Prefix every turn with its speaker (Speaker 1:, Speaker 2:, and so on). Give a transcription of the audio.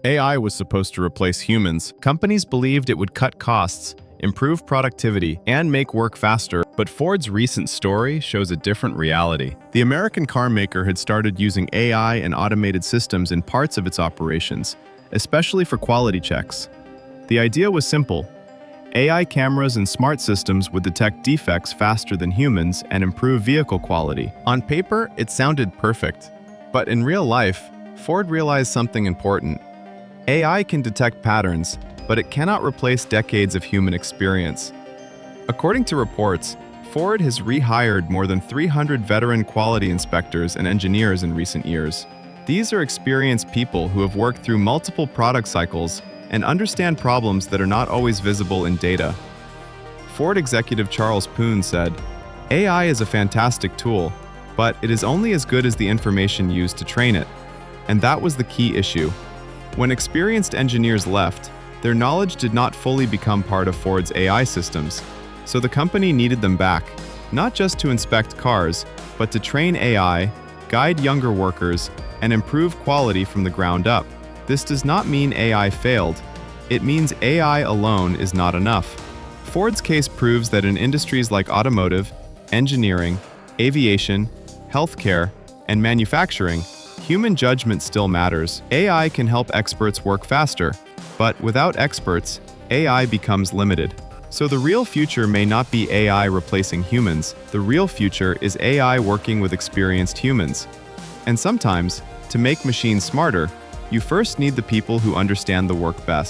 Speaker 1: AI was supposed to replace humans. Companies believed it would cut costs, improve productivity, and make work faster, but Ford's recent story shows a different reality. The American car maker had started using AI and automated systems in parts of its operations, especially for quality checks. The idea was simple. AI cameras and smart systems would detect defects faster than humans and improve vehicle quality. On paper, it sounded perfect. But in real life, Ford realized something important. AI can detect patterns, but it cannot replace decades of human experience. According to reports, Ford has rehired more than 300 veteran quality inspectors and engineers in recent years. These are experienced people who have worked through multiple product cycles and understand problems that are not always visible in data. Ford executive Charles Poon said, "AI is a fantastic tool, but it is only as good as the information used to train it." And that was the key issue. When experienced engineers left, their knowledge did not fully become part of Ford's AI systems, so the company needed them back, not just to inspect cars, but to train AI, guide younger workers, and improve quality from the ground up. This does not mean AI failed. It means AI alone is not enough. Ford's case proves that in industries like automotive, engineering, aviation, healthcare, and manufacturing, human judgment still matters. AI can help experts work faster, but without experts, AI becomes limited. So the real future may not be AI replacing humans. The real future is AI working with experienced humans. And sometimes, to make machines smarter, you first need the people who understand the work best.